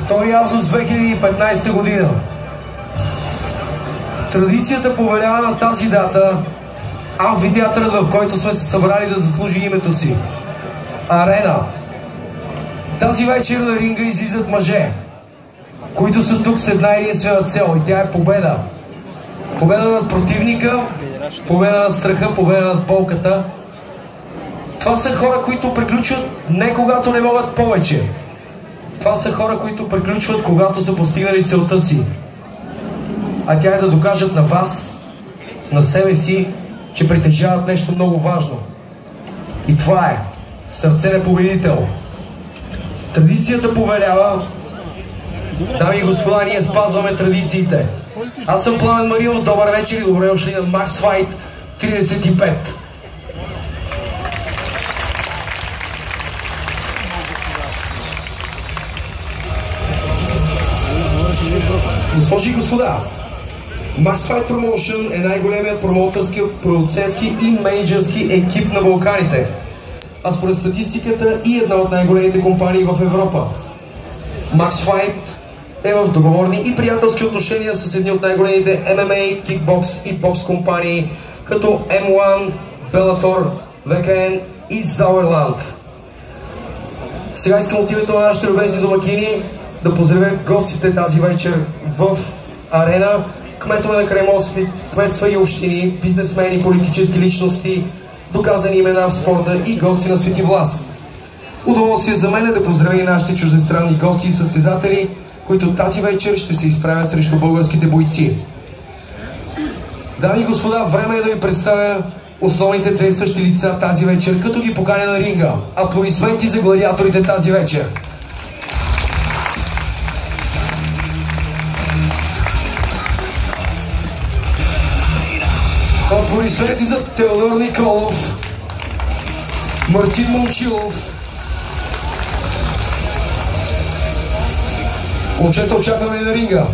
2 август 2015 година. Традицията повелява на тази дата амфитеатърът, в който сме се събрали да заслужи името си. Арена. Тази вечер на ринга излизат мъже, които са тук с една единствена цел и тя е победа. Победа над противника, победа над страха, победа над болката. Това са хора, които приключват не когато не могат повече. Това са хора, които приключват когато са постигнали целта си. А тя е да докажат на вас, на себе си, че притежават нещо много важно. И това е сърце на победител. Традицията повелява. Дами и господа, ние спазваме традициите. Аз съм Пламен Маринов, добър вечер и добре дошли на Max Fight 35. Госпожи и господа, Max Fight Promotion е най-големият промоутърски, продуцентски и мениджърски екип на Балканите, а според статистиката и една от най-големите компании в Европа. Max Fight е в договорни и приятелски отношения с едни от най-големите MMA, кикбокс и бокс компании, като M1, Bellator, VKN и Sauerland. Сега искам от името на нашите любезни домакини да поздравя гостите тази вечер в Арена, кметове на крайморски кметства и общини, бизнесмени, политически личности, доказани имена в спорта и гости на Свети Влас. Удоволствие за мен е да поздравя и нашите чуждестранни гости и състезатели, които тази вечер ще се изправят срещу българските бойци. Дами и господа, време е да ви представя основните действащи лица тази вечер, като ги поканя на ринга. Аплодисменти за гладиаторите тази вечер! Аплодисменти за Теодор Николов, Мартин Момчилов. Момчета, очакваме на ринга.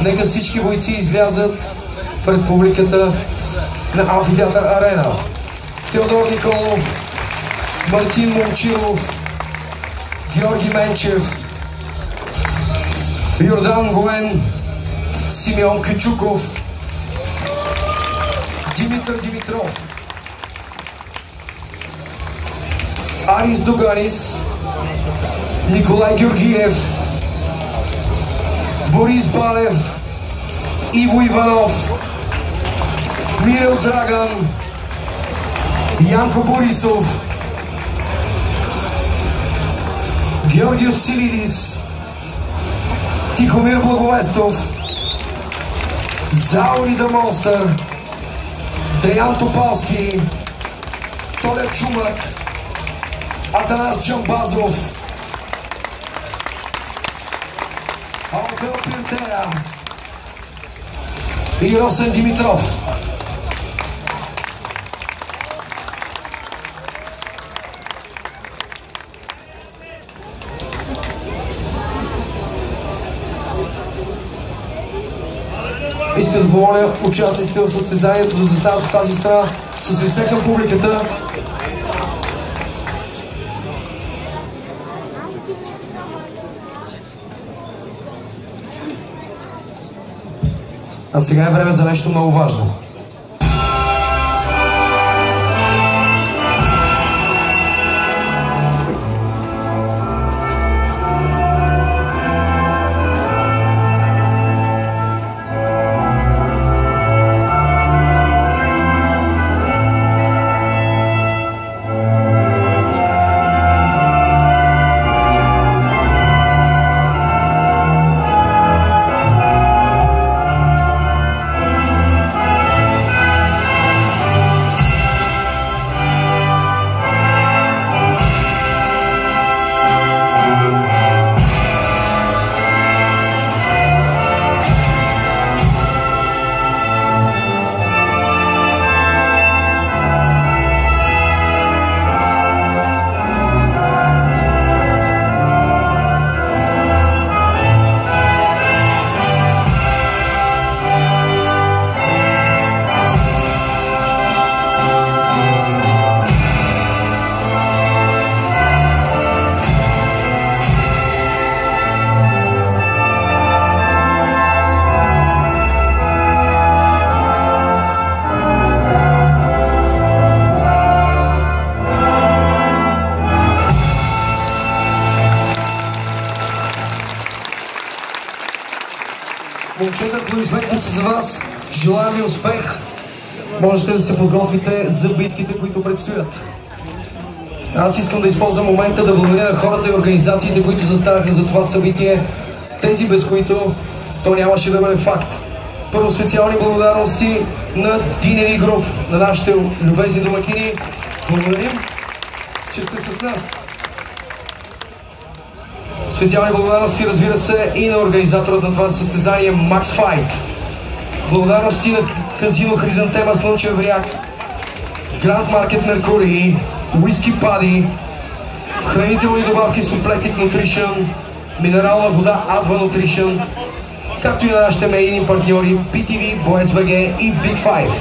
Нека всички бойци излязат пред публиката на амфитеатър Арена. Теодор Николов, Мартин Момчилов, Георги Менчев, Йордан Гоен, Симеон Кючуков, Димитър Димитров, Арис Доганис, Николай Георгиев, Борис Балев, Иво Иванов, Мирел Драган, Янко Борисов, Георгиос Силидис, Тихомир Благовестов, Заури да Монстър, Деян Топалски, Толя Чумак, Атанас Джамбазов, Албел Пиртея и Росен Димитров. Иска да помоля участниците в състезанието да застават от тази страна с лице към публиката. А сега е време за нещо много важно. Момчета, аплодисментите са за вас. Желаем ви успех. Можете да се подготвите за битките, които предстоят. Аз искам да използвам момента да благодаря на хората и организациите, които застанаха за това събитие. Тези, без които то нямаше да бъде факт. Първо специални благодарности на Диневи груп, на нашите любезни домакини. Благодарим, че сте с нас. Специални благодарности, разбира се, и на организаторът на това състезание Max Fight. Благодарности на Казино Хризантема Слънчев бряг, Grand Market Меркурий, Уиски Пади, хранителни добавки Supletic Nutrition, минерална вода Aqua Nutrition, както и на нашите медийни партньори PTV, BoysBG и Big Five.